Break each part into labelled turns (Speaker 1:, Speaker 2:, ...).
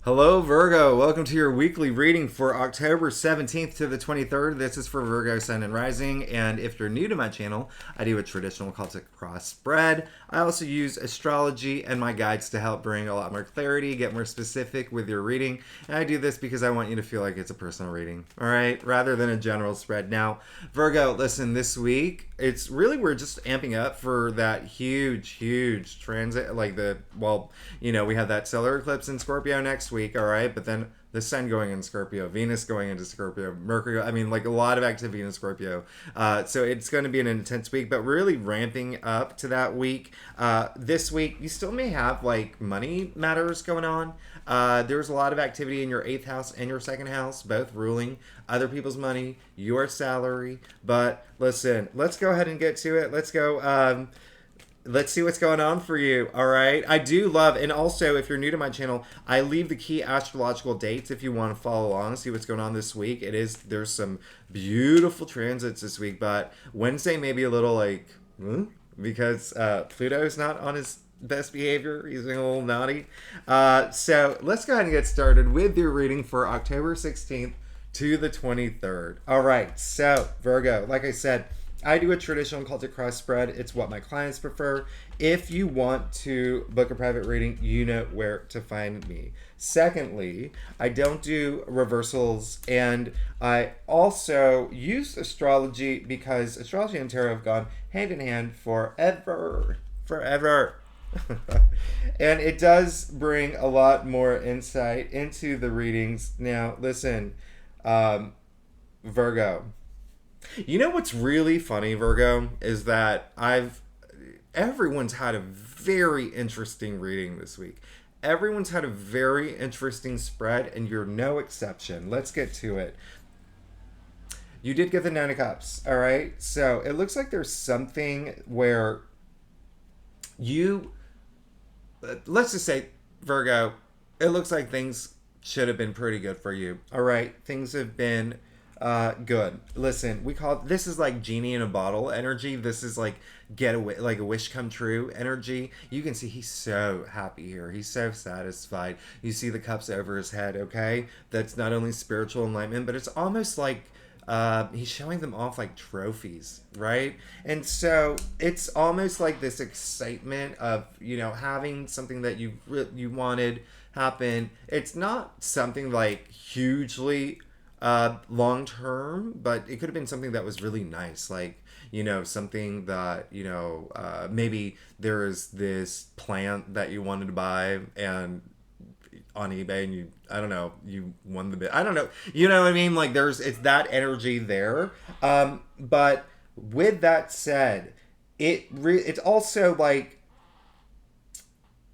Speaker 1: Hello, Virgo. Welcome to your weekly reading for October 17th to the 23rd. This is for Virgo, Sun, and Rising. And if you're new to my channel, I do a traditional Celtic cross spread. I also use astrology and my guides to help bring a lot more clarity, get more specific with your reading. And I do this because I want you to feel like it's a personal reading, all right, rather than a general spread. Now, Virgo, listen, this week, it's really, we're just amping up for that huge transit. We have that solar eclipse in Scorpio next week, all right, but then the sun going in Scorpio, Venus going into Scorpio, Mercury, a lot of activity in Scorpio. So it's going to be an intense week, but really ramping up to that week. This week, you still may have like money matters going on. There's a lot of activity in your 8th house and your 2nd house, both ruling other people's money, your salary. But listen, let's go ahead and get to it. Let's go. Let's see what's going on for you, all right? I do love, and also, if you're new to my channel, I leave the key astrological dates if you want to follow along and see what's going on this week. There's some beautiful transits this week, but Wednesday may be a little because Pluto is not on his best behavior. He's being a little naughty. So let's go ahead and get started with your reading for October 16th to the 23rd. All right, so Virgo, like I said, I do a traditional Celtic cross spread. It's what my clients prefer. If you want to book a private reading, you know where to find me. Secondly, I don't do reversals, and I also use astrology because astrology and tarot have gone hand in hand forever. And it does bring a lot more insight into the readings. Now, listen, Virgo. You know what's really funny, Virgo, is that everyone's had a very interesting reading this week. Everyone's had a very interesting spread, and you're no exception. Let's get to it. You did get the 9 of Cups, all right? So it looks like there's something where let's just say, Virgo, it looks like things should have been pretty good for you, all right? Things have been good. Listen, this is like genie in a bottle energy. This is like get away, like a wish come true energy. You can see he's so happy here. He's so satisfied. You see the cups over his head, okay? That's not only spiritual enlightenment, but it's almost like he's showing them off like trophies, right? And so it's almost like this excitement of, having something that you wanted happen. It's not something like hugely long term, but it could have been something that was really nice, like something that maybe there is this plant that you wanted to buy and on eBay, and you won the bid. I don't know, you know what I mean? Like it's that energy there. But with that said, it's also like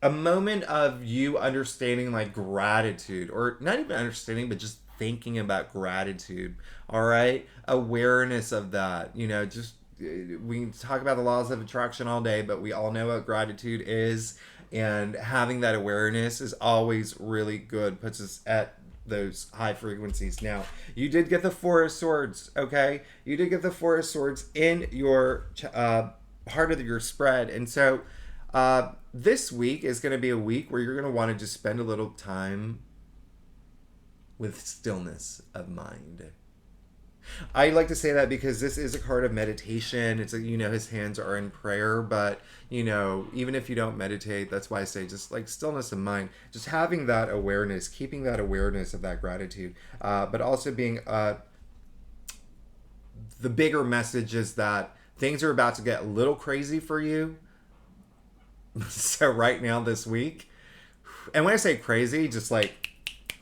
Speaker 1: a moment of you understanding like gratitude, or not even understanding, but just thinking about gratitude, all right? Awareness of that. Just we can talk about the laws of attraction all day, but we all know what gratitude is, and having that awareness is always really good, puts us at those high frequencies. Now, you did get the 4 of Swords, okay? You did get the 4 of Swords in your part of your spread, and so this week is going to be a week where you're going to want to just spend a little time with stillness of mind. I like to say that because this is a card of meditation. It's his hands are in prayer, but even if you don't meditate, that's why I say just like stillness of mind, just having that awareness, keeping that awareness of that gratitude, but also being the bigger message is that things are about to get a little crazy for you. So right now, this week, and when I say crazy, just like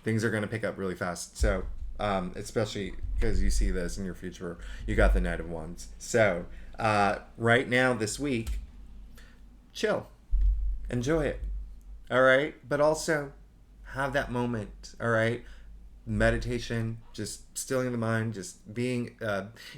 Speaker 1: things are going to pick up really fast. So, especially because you see this in your future, you got the Knight of Wands. So, right now, this week, chill. Enjoy it. All right? But also, have that moment. All right? Meditation, just stilling the mind, just being,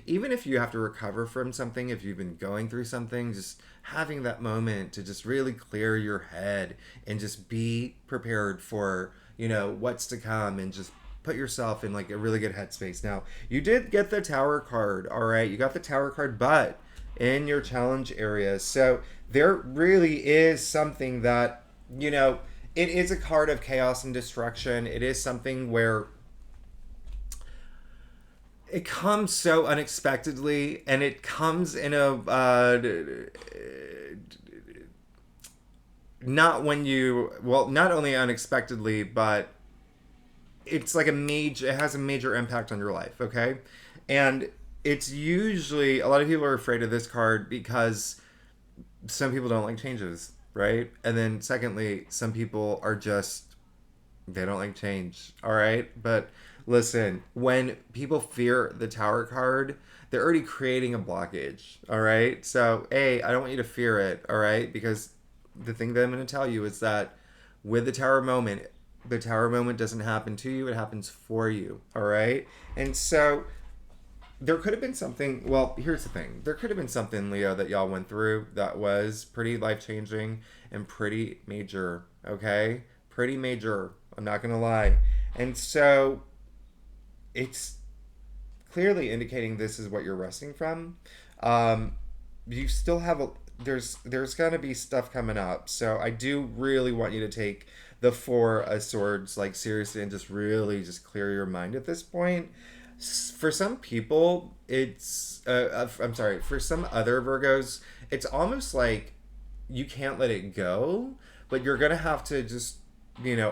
Speaker 1: even if you have to recover from something, if you've been going through something, just having that moment to just really clear your head and just be prepared for what's to come, and just put yourself in like a really good headspace. Now, you did get the Tower card, all right? You got the Tower card, but in your challenge area. So there really is something that, it is a card of chaos and destruction. It is something where it comes so unexpectedly, and it comes in a not when you, well, not only unexpectedly, but it's like a major, it has a major impact on your life, okay? And it's usually, a lot of people are afraid of this card because some people don't like changes, right? And then secondly, some people are just, they don't like change, all right? But listen, when people fear the Tower card, they're already creating a blockage, all right? So, A, I don't want you to fear it, all right? Because the thing that I'm going to tell you is that with the Tower moment doesn't happen to you, it happens for you, all right? And so there could have been something, well, here's the thing. There could have been something, Leo, that y'all went through that was pretty life changing and pretty major, okay? Pretty major. I'm not going to lie. And so it's clearly indicating this is what you're resting from. Um, you still have a, there's gonna be stuff coming up. So I do really want you to take the Four of Swords like seriously and just really just clear your mind at this point. For some people, it's I'm sorry. For some other Virgos, it's almost like you can't let it go, but you're gonna have to just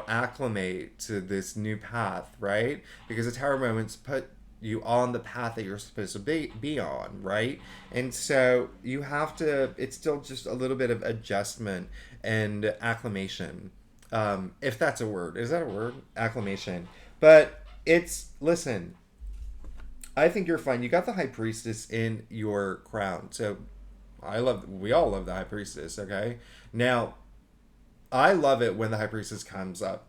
Speaker 1: acclimate to this new path, right? Because the Tower moments put you on the path that you're supposed to be on, right? And so you have to, it's still just a little bit of adjustment and acclimation. If that's a word. Is that a word? Acclimation. But it's, listen, I think you're fine. You got the High Priestess in your crown. So we all love the High Priestess, okay? Now, I love it when the High Priestess comes up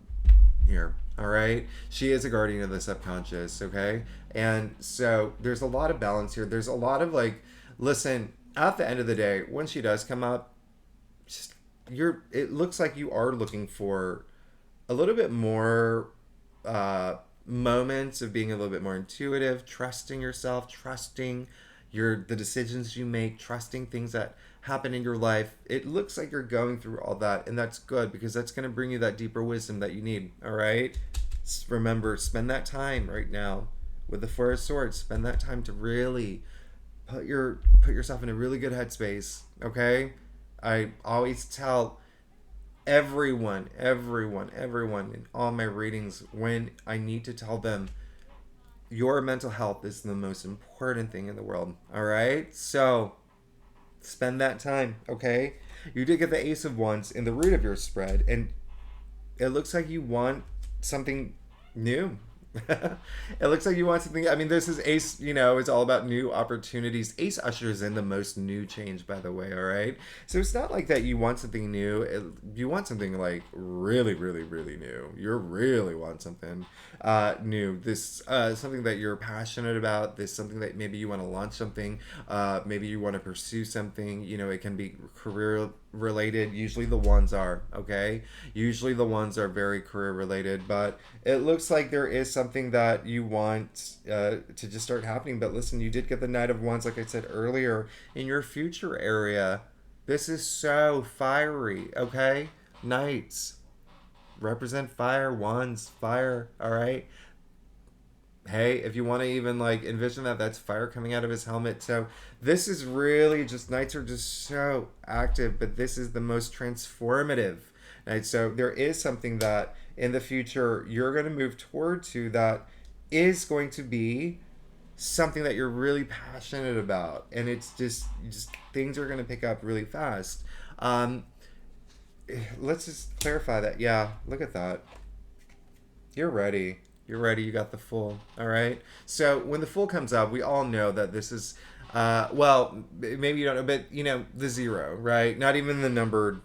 Speaker 1: here. All right. She is a guardian of the subconscious. Okay. And so there's a lot of balance here. There's a lot of like, listen, at the end of the day, when she does come up, just it looks like you are looking for a little bit more moments of being a little bit more intuitive, trusting yourself, trusting the decisions you make, trusting things that happen in your life. It looks like you're going through all that, and that's good because that's going to bring you that deeper wisdom that you need. All right. Remember, spend that time right now with the Four of Swords. Spend that time to really put yourself in a really good headspace. Okay. I always tell everyone in all my readings when I need to tell them your mental health is the most important thing in the world. All right. So spend that time. Okay. You did get the Ace of Wands in the root of your spread, and it looks like you want something new. It looks like you want something. I mean, this is Ace, it's all about new opportunities. Ace ushers in the most new change, by the way, all right? So it's not like that you want something new. You want something like really, really, really new. You really want something new. This something that you're passionate about. This something that maybe you want to launch something. Maybe you want to pursue something. It can be career related. Usually the ones are, okay? Usually the ones are very career related, but it looks like there is something that you want to just start happening. But listen, you did get the Knight of Wands, like I said earlier, in your future area. This is so fiery, okay? Knights represent fire, wands, fire, all right? Hey, if you want to even like envision that, that's fire coming out of his helmet. So this is really just, knights are just so active, but this is the most transformative night. So there is something that in the future you're going to move toward to that is going to be something that you're really passionate about, and it's just things are going to pick up really fast. um let's just clarify that. Yeah, look at that. You're ready. You're ready. You got the Fool. All right. So when the Fool comes up, we all know that this is, well, maybe you don't know, but the zero, right? Not even the numbered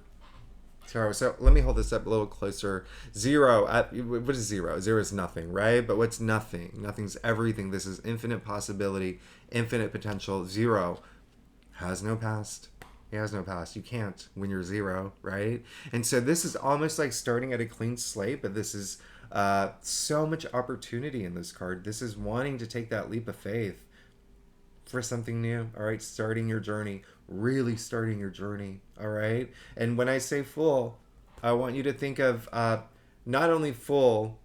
Speaker 1: tarot. So let me hold this up a little closer. Zero. What is zero? Zero is nothing, right? But what's nothing? Nothing's everything. This is infinite possibility, infinite potential. Zero has no past. He has no past. You can't when you're zero, right? And so this is almost like starting at a clean slate, but this is so much opportunity in this card. This is wanting to take that leap of faith for something new. All right, starting your journey, really starting your journey. All right, and when I say Fool, I want you to think of not only full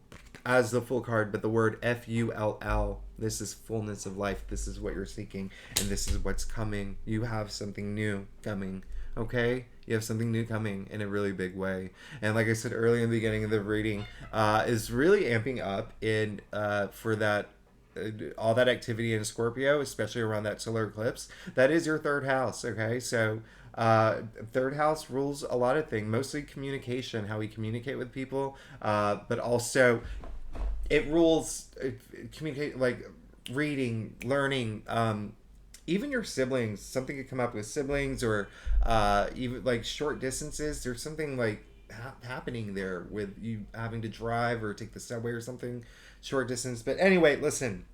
Speaker 1: as the full card, but the word full. This is fullness of life. This is what you're seeking, and this is what's coming. You have something new coming. Okay, you have something new coming in a really big way. And like I said earlier in the beginning of the reading, is really amping up in for that all that activity in Scorpio, especially around that solar eclipse. That is your third house. Okay, so third house rules a lot of things, mostly communication, how we communicate with people, but also it rules communicate, like reading, learning, even your siblings. Something could come up with siblings, or even like short distances. There's something like happening there with you having to drive or take the subway or something short distance. But anyway, listen,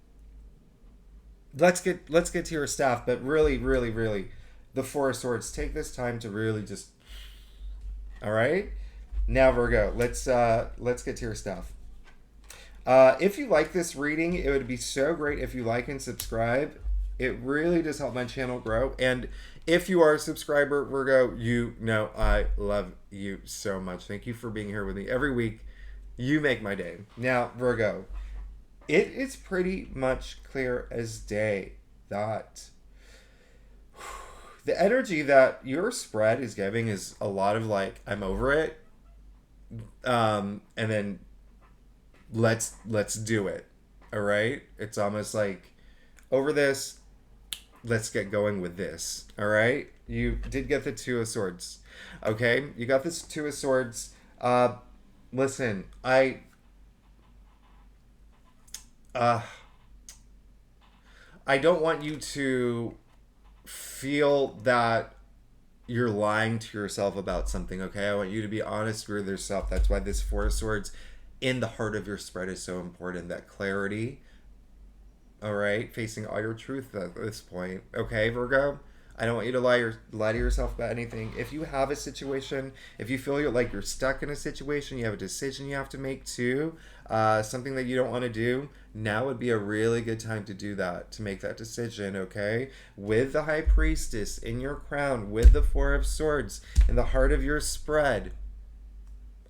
Speaker 1: let's get to your stuff. But really, really, really, the Four of Swords. Take this time to really just. All right, now Virgo. Let's get to your stuff. If you like this reading, it would be so great if you like and subscribe. It really does help my channel grow. And if you are a subscriber, Virgo, you know I love you so much. Thank you for being here with me every week. You make my day. Now, Virgo, it is pretty much clear as day that the energy that your spread is giving is a lot of like, I'm over it. And then let's do it. All right? It's almost like over this, let's get going with this. All right? You did get the Two of Swords. Okay? You got this Two of Swords. Listen, uh I don't want you to feel that you're lying to yourself about something, okay? I want you to be honest with yourself. That's why this Four of Swords in the heart of your spread is so important. That clarity, all right? Facing all your truth at this point, okay, Virgo? I don't want you to lie to yourself about anything. If you have a situation, if you feel like you're stuck in a situation, you have a decision you have to make too, something that you don't want to do, now would be a really good time to do that, to make that decision, okay? With the High Priestess in your crown, with the Four of Swords in the heart of your spread,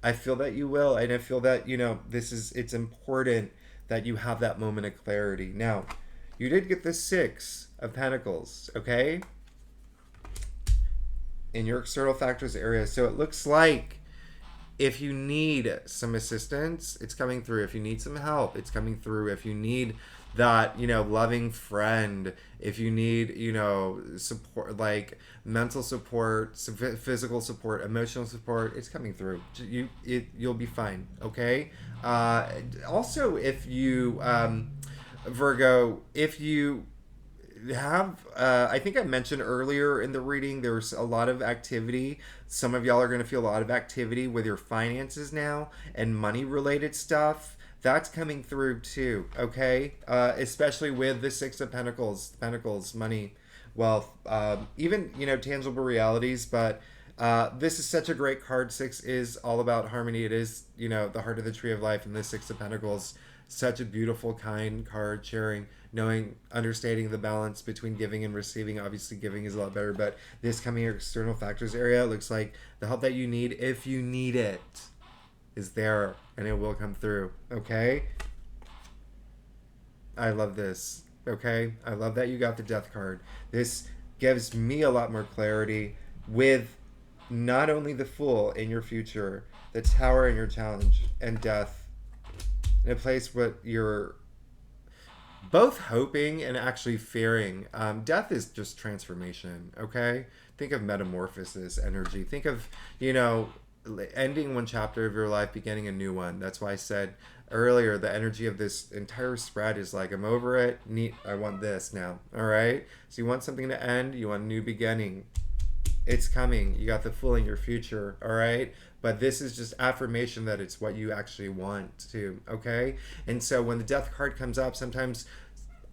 Speaker 1: I feel that you will, and I feel that, it's important that you have that moment of clarity. Now, you did get the Six of Pentacles, okay? In your external factors area. So it looks like if you need some assistance, it's coming through. If you need some help, it's coming through. If you need that, loving friend, if you need, support, like mental support, physical support, emotional support, it's coming through. You'll be fine, okay? Also, if you, Virgo, if you have I think I mentioned earlier in the reading, there's a lot of activity. Some of y'all are going to feel a lot of activity with your finances now and money related stuff. That's coming through too, okay? Especially with the Six of Pentacles, money, wealth, even tangible realities. But this is such a great card. Six is all about harmony. It is the heart of the tree of life, and the Six of Pentacles, such a beautiful, kind card, sharing, knowing, understanding the balance between giving and receiving. Obviously, giving is a lot better, but this coming external factors area looks like the help that you need, if you need it, is there, and it will come through, okay? I love this, okay? I love that you got the Death card. This gives me a lot more clarity with not only the Fool in your future, the Tower in your challenge, and Death in a place what you're both hoping and actually fearing. Death is just transformation, okay? Think of metamorphosis energy. Think of, ending one chapter of your life, beginning a new one. That's why I said earlier, the energy of this entire spread is like, I'm over it. I want this now, all right? So you want something to end, you want a new beginning. It's coming. You got the Fool in your future, all right? But this is just affirmation that it's what you actually want to, okay? And so when the Death card comes up, sometimes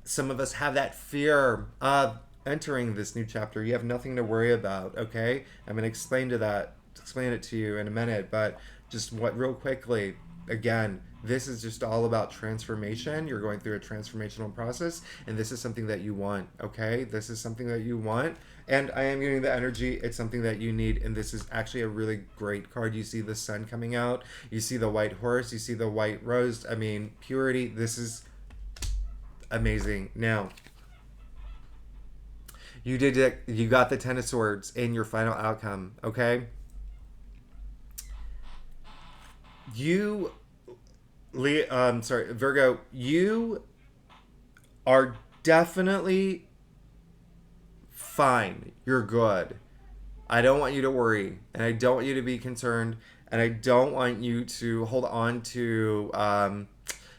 Speaker 1: some of us have that fear of entering this new chapter. You have nothing to worry about, okay? I'm going to explain it to you in a minute, but just real quickly, again, This is just all about transformation. You're going through a transformational process, and this is something that you want, okay? This is something that you want. And I am getting the energy. It's something that you need, and this is actually a really great card. You see the sun coming out. You see the white horse. You see the white rose. I mean, purity. This is amazing. Now, you did it. You got the Ten of Swords in your final outcome, okay? You, Virgo, you are definitely fine. You're good. I don't want you to worry, and I don't want you to be concerned, and I don't want you to hold on to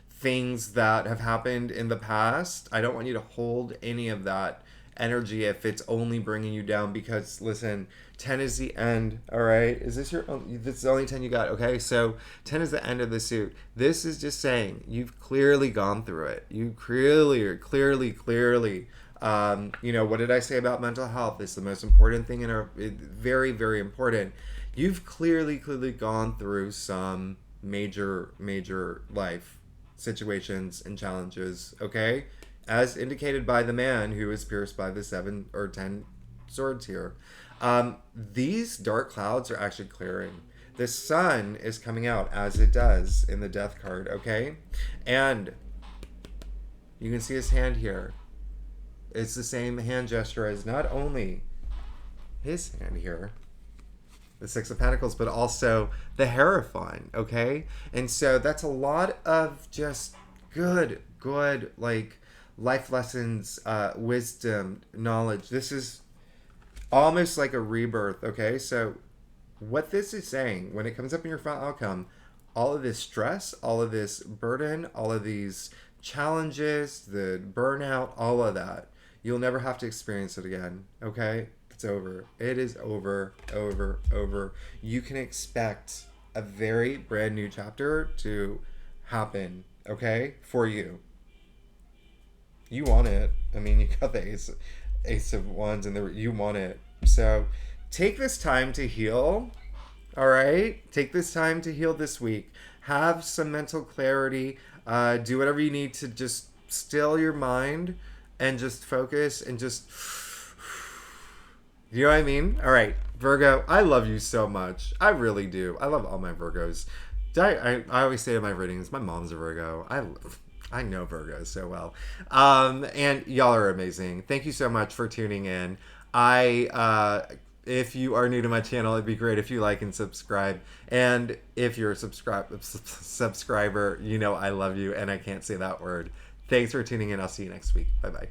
Speaker 1: things that have happened in the past. I don't want you to hold any of that energy if it's only bringing you down, because listen, 10 is the end. All right, is this this is the only 10 you got? Okay, so 10 is the end of the suit. This is just saying you've clearly gone through it. You clearly you know, what did I say about mental health? It's the most important thing in our, very, very important. You've clearly gone through some major life situations and challenges, okay? As indicated by the man who is pierced by the 7 or 10 swords here. These dark clouds are actually clearing. The sun is coming out as it does in the death card, okay? And you can see his hand here. It's the same hand gesture as not only his hand here, the Six of Pentacles, but also the Hierophant, okay? And so that's a lot of just good, like, life lessons, wisdom, knowledge. This is almost like a rebirth, okay? So what this is saying, when it comes up in your final outcome, all of this stress, all of this burden, all of these challenges, the burnout, all of that, you'll never have to experience it again, okay? It's over. It is over. You can expect a very brand new chapter to happen, okay, for you. You want it. I mean, you got the Ace of Wands, and you want it. So take this time to heal, all right? Take this time to heal this week. Have some mental clarity. Do whatever you need to just still your mind and just focus and just... You know what I mean? All right, Virgo, I love you so much. I really do. I love all my Virgos. I always say in my readings, my mom's a Virgo. I know Virgos so well. And y'all are amazing. Thank you so much for tuning in. If you are new to my channel, it'd be great if you like and subscribe. And if you're a subscriber, you know I love you and I can't say that word. Thanks for tuning in. I'll see you next week. Bye-bye.